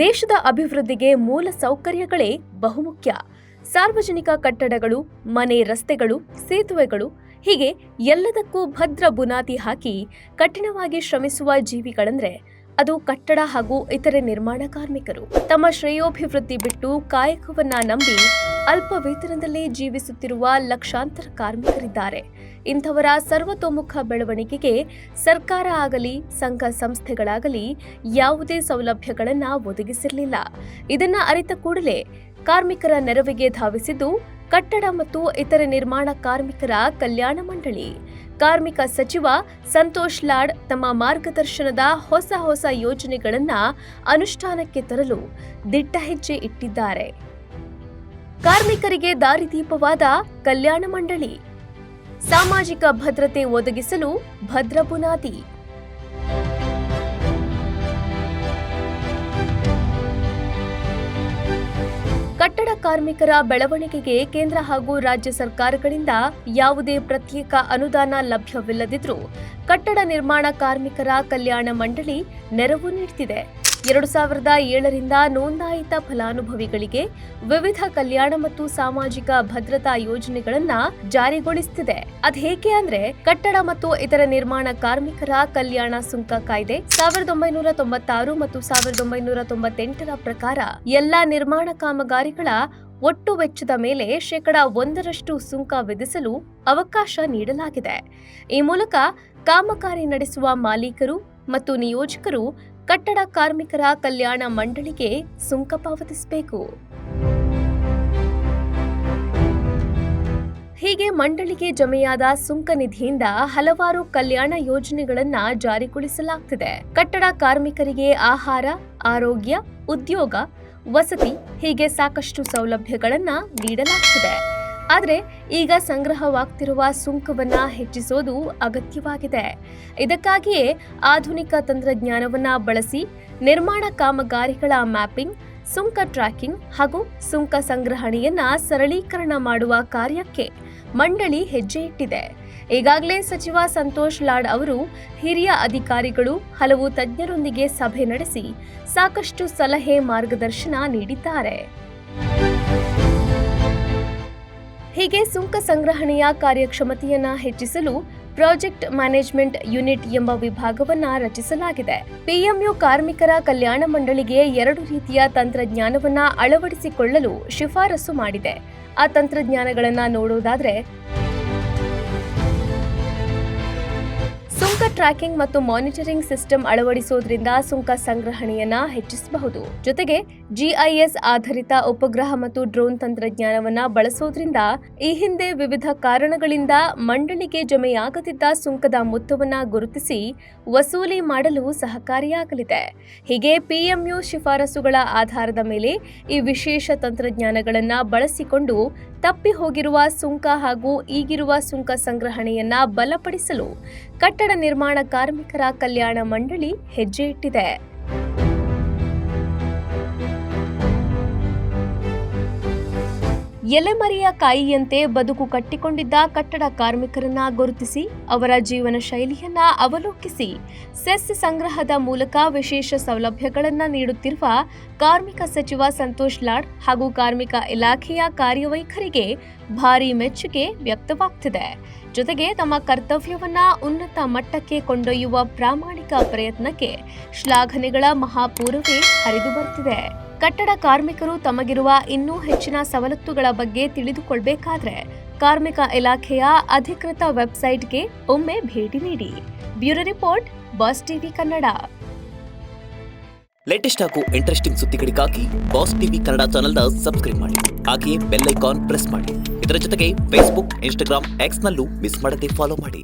ದೇಶದ ಅಭಿವೃದ್ಧಿಗೆ ಮೂಲ ಸೌಕರ್ಯಗಳೇ ಬಹುಮುಖ್ಯ. ಸಾರ್ವಜನಿಕ ಕಟ್ಟಡಗಳು, ಮನೆ, ರಸ್ತೆಗಳು, ಸೇತುವೆಗಳು ಹೀಗೆ ಎಲ್ಲದಕ್ಕೂ ಭದ್ರ ಬುನಾದಿ ಹಾಕಿ ಕಠಿಣವಾಗಿ ಶ್ರಮಿಸುವ ಜೀವಿಗಳಂದ್ರೆ ಅದು ಕಟ್ಟಡ ಹಾಗೂ ಇತರೆ ನಿರ್ಮಾಣ ಕಾರ್ಮಿಕರು. ತಮ್ಮ ಶ್ರೇಯೋಭಿವೃದ್ಧಿ ಬಿಟ್ಟು ಕಾಯಕವನ್ನ ನಂಬಿ ಅಲ್ಪ ವೇತನದಲ್ಲೇ ಜೀವಿಸುತ್ತಿರುವ ಲಕ್ಷಾಂತರ ಕಾರ್ಮಿಕರಿದ್ದಾರೆ. ಇಂಥವರ ಸರ್ವತೋಮುಖ ಬೆಳವಣಿಗೆಗೆ ಸರ್ಕಾರ ಆಗಲಿ ಸಂಘ ಸಂಸ್ಥೆಗಳಾಗಲಿ ಯಾವುದೇ ಸೌಲಭ್ಯಗಳನ್ನ ಒದಗಿಸಿರಲಿಲ್ಲ. ಇದನ್ನ ಅರಿತ ಕೂಡಲೇ ಕಾರ್ಮಿಕರ ನೆರವಿಗೆ ಧಾವಿಸಿದ್ದು ಕಟ್ಟಡ ಮತ್ತು ಇತರೆ ನಿರ್ಮಾಣ ಕಾರ್ಮಿಕರ ಕಲ್ಯಾಣ ಮಂಡಳಿ. ಕಾರ್ಮಿಕ ಸಚಿವ ಸಂತೋಷ್ ಲಾಡ್ ತಮ್ಮ ಮಾರ್ಗದರ್ಶನದ ಹೊಸ ಯೋಜನೆಗಳನ್ನ ಅನುಷ್ಠಾನಕ್ಕೆ ತರಲು ದಿಟ್ಟ ಹೆಜ್ಜೆ ಇಟ್ಟಿದ್ದಾರೆ. ಕಾರ್ಮಿಕರಿಗೆ ದಾರಿದೀಪವಾದ ಕಲ್ಯಾಣ ಮಂಡಳಿ, ಸಾಮಾಜಿಕ ಭದ್ರತೆ ಒದಗಿಸಲು ಭದ್ರ ಬುನಾದಿ. ಕಟ್ಟಡ ಕಾರ್ಮಿಕರ ಬೆಳವಣಿಗೆಗೆ ಕೇಂದ್ರ ಹಾಗೂ ರಾಜ್ಯ ಸರ್ಕಾರಗಳಿಂದ ಯಾವುದೇ ಪ್ರತ್ಯೇಕ ಅನುದಾನ ಲಭ್ಯವಿಲ್ಲದಿದ್ರೂ ಕಟ್ಟಡ ನಿರ್ಮಾಣ ಕಾರ್ಮಿಕರ ಕಲ್ಯಾಣ ಮಂಡಳಿ ನೆರವು ನೀಡುತ್ತಿದೆ. 2007ರಿಂದ ನೋಂದಾಯಿತ ಫಲಾನುಭವಿಗಳಿಗೆ ವಿವಿಧ ಕಲ್ಯಾಣ ಮತ್ತು ಸಾಮಾಜಿಕ ಭದ್ರತಾ ಯೋಜನೆಗಳನ್ನ ಜಾರಿಗೊಳಿಸುತ್ತಿದೆ. ಅದೇಕೆ ಅಂದ್ರೆ ಕಟ್ಟಡ ಮತ್ತು ಇತರ ನಿರ್ಮಾಣ ಕಾರ್ಮಿಕರ ಕಲ್ಯಾಣ ಸುಂಕ ಕಾಯ್ದೆ 1996 ಮತ್ತು 1998ರ ಪ್ರಕಾರ ಎಲ್ಲಾ ನಿರ್ಮಾಣ ಕಾಮಗಾರಿಗಳ ಒಟ್ಟು ವೆಚ್ಚದ ಮೇಲೆ 1% ಸುಂಕ ವಿಧಿಸಲು ಅವಕಾಶ ನೀಡಲಾಗಿದೆ. ಈ ಮೂಲಕ ಕಾಮಗಾರಿ ನಡೆಸುವ ಮಾಲೀಕರು ಮತ್ತು ನಿಯೋಜಕರು ಕಟ್ಟಡ ಕಾರ್ಮಿಕರ ಕಲ್ಯಾಣ ಮಂಡಳಿಗೆ ಸುಂಕ ಪಾವತಿಸಬೇಕು. ಹೀಗೆ ಮಂಡಳಿಗೆ ಜಮೆಯಾದ ಸುಂಕ ನಿಧಿಯಿಂದ ಹಲವಾರು ಕಲ್ಯಾಣ ಯೋಜನೆಗಳನ್ನ ಜಾರಿಗೊಳಿಸಲಾಗುತ್ತಿದೆ. ಕಟ್ಟಡ ಕಾರ್ಮಿಕರಿಗೆ ಆಹಾರ, ಆರೋಗ್ಯ, ಉದ್ಯೋಗ, ವಸತಿ ಹೀಗೆ ಸಾಕಷ್ಟು ಸೌಲಭ್ಯಗಳನ್ನ ನೀಡಲಾಗುತ್ತಿದೆ. ಆದರೆ ಈಗ ಸಂಗ್ರಹವಾಗ್ತಿರುವ ಸುಂಕವನ್ನ ಹೆಚ್ಚಿಸೋದು ಅಗತ್ಯವಾಗಿದೆ. ಇದಕ್ಕಾಗಿಯೇ ಆಧುನಿಕ ತಂತ್ರಜ್ಞಾನವನ್ನ ಬಳಸಿ ನಿರ್ಮಾಣ ಕಾಮಗಾರಿಗಳ ಮ್ಯಾಪಿಂಗ್, ಸುಂಕ ಟ್ರ್ಯಾಕಿಂಗ್ ಹಾಗೂ ಸುಂಕ ಸಂಗ್ರಹಣೆಯನ್ನ ಸರಳೀಕರಣ ಮಾಡುವ ಕಾರ್ಯಕ್ಕೆ ಮಂಡಳಿ ಹೆಜ್ಜೆ ಇಟ್ಟಿದೆ. ಈಗಾಗಲೇ ಸಚಿವ ಸಂತೋಷ್ ಲಾಡ್ ಅವರು ಹಿರಿಯ ಅಧಿಕಾರಿಗಳು, ಹಲವು ತಜ್ಞರೊಂದಿಗೆ ಸಭೆ ನಡೆಸಿ ಸಾಕಷ್ಟು ಸಲಹೆ, ಮಾರ್ಗದರ್ಶನ ನೀಡಿದ್ದಾರೆ. ಹೀಗೆ ಸುಂಕ ಸಂಗ್ರಹಣೆಯ ಕಾರ್ಯಕ್ಷಮತೆಯನ್ನ ಹೆಚ್ಚಿಸಲು ಪ್ರಾಜೆಕ್ಟ್ ಮ್ಯಾನೇಜ್ಮೆಂಟ್ ಯೂನಿಟ್ ಎಂಬ ವಿಭಾಗವನ್ನ ರಚಿಸಲಾಗಿದೆ. ಪಿಎಂಯು ಕಾರ್ಮಿಕರ ಕಲ್ಯಾಣ ಮಂಡಳಿಗೆ 2 ರೀತಿಯ ತಂತ್ರಜ್ಞಾನವನ್ನ ಅಳವಡಿಸಿಕೊಳ್ಳಲು ಶಿಫಾರಸು ಮಾಡಿದೆ. ಆ ತಂತ್ರಜ್ಞಾನಗಳನ್ನ ನೋಡೋದಾದ್ರೆ ಸುಂಕ ಟ್ರ್ಯಾಕಿಂಗ್ ಮತ್ತು ಮಾನಿಟರಿಂಗ್ ಸಿಸ್ಟಮ್ ಅಳವಡಿಸೋದ್ರಿಂದ ಸುಂಕ ಸಂಗ್ರಹಣೆಯನ್ನ ಹೆಚ್ಚಿಸಬಹುದು. ಜೊತೆಗೆ ಜಿಐಎಸ್ ಆಧಾರಿತ ಉಪಗ್ರಹ ಮತ್ತು ಡ್ರೋನ್ ತಂತ್ರಜ್ಞಾನವನ್ನ ಬಳಸೋದ್ರಿಂದ ಈ ಹಿಂದೆ ವಿವಿಧ ಕಾರಣಗಳಿಂದ ಮಂಡಳಿಗೆ ಜಮೆಯಾಗದಿದ್ದ ಸುಂಕದ ಮೊತ್ತವನ್ನ ಗುರುತಿಸಿ ವಸೂಲಿ ಮಾಡಲು ಸಹಕಾರಿಯಾಗಲಿದೆ. ಹೀಗೆ ಪಿಎಂಯು ಶಿಫಾರಸುಗಳ ಆಧಾರದ ಮೇಲೆ ಈ ವಿಶೇಷ ತಂತ್ರಜ್ಞಾನಗಳನ್ನ ಬಳಸಿಕೊಂಡು ತಪ್ಪಿ ಹೋಗಿರುವ ಸುಂಕ ಹಾಗೂ ಈಗಿರುವ ಸುಂಕ ಸಂಗ್ರಹಣೆಯನ್ನ ಬಲಪಡಿಸಲು ಕಟ್ಟಡ ನಿರ್ಮಾಣ ಕಾರ್ಮಿಕರ ಕಲ್ಯಾಣ ಮಂಡಳಿ ಹೆಜ್ಜೆ ಇಟ್ಟಿದೆ. ಎಲೆಮರೆಯ ಕಾಯಿಯಂತೆ ಬದುಕು ಕಟ್ಟಿಕೊಂಡಿದ್ದ ಕಟ್ಟಡ ಕಾರ್ಮಿಕರನ್ನ ಗುರುತಿಸಿ ಅವರ ಜೀವನ ಶೈಲಿಯನ್ನ ಅವಲೋಕಿಸಿ ಸೆಸ್ ಸಂಗ್ರಹದ ಮೂಲಕ ವಿಶೇಷ ಸೌಲಭ್ಯಗಳನ್ನು ನೀಡುತ್ತಿರುವ ಕಾರ್ಮಿಕ ಸಚಿವ ಸಂತೋಷ್ ಲಾಡ್ ಹಾಗೂ ಕಾರ್ಮಿಕ ಇಲಾಖೆಯ ಕಾರ್ಯವೈಖರಿಗೆ ಭಾರೀ ಮೆಚ್ಚುಗೆ ವ್ಯಕ್ತವಾಗ್ತಿದೆ. ಜೊತೆಗೆ ತಮ್ಮ ಕರ್ತವ್ಯವನ್ನ ಉನ್ನತ ಮಟ್ಟಕ್ಕೆ ಕೊಂಡೊಯ್ಯುವ ಪ್ರಾಮಾಣಿಕ ಪ್ರಯತ್ನಕ್ಕೆ ಶ್ಲಾಘನೆಗಳ ಮಹಾಪೂರವೇ ಹರಿದು ಬರ್ತಿದೆ. ಕಟ್ಟಡ ಕಾರ್ಮಿಕರು ತಮಗಿರುವ ಇನ್ನೂ ಹೆಚ್ಚಿನ ಸವಲತ್ತುಗಳ ಬಗ್ಗೆ ತಿಳಿದುಕೊಳ್ಳಬೇಕಾದ್ರೆ ಕಾರ್ಮಿಕ ಇಲಾಖೆಯ ಅಧಿಕೃತ ವೆಬ್ಸೈಟ್ಗೆ ಒಮ್ಮೆ ಭೇಟಿ ನೀಡಿ. Bureau report, boss TV Kannada. Latest ಹಾಗೂ ಇಂಟ್ರೆಸ್ಟಿಂಗ್ ಸುದ್ದಿಗಳಿಗಾಗಿ ಬಾಸ್ ಟಿವಿ ಕನ್ನಡ ಚಾನೆಲ್ನ ಸಬ್ಸ್ಕ್ರೈಬ್ ಮಾಡಿ. ಹಾಗೆಯೇ ಬೆಲ್ ಐಕಾನ್ ಪ್ರೆಸ್ ಮಾಡಿ. ಇದರ ಜೊತೆಗೆ ಫೇಸ್ಬುಕ್, ಇನ್ಸ್ಟಾಗ್ರಾಮ್, ಎಕ್ಸ್ ನಲ್ಲೂ ಮಿಸ್ ಮಾಡದೆ ಫಾಲೋ ಮಾಡಿ.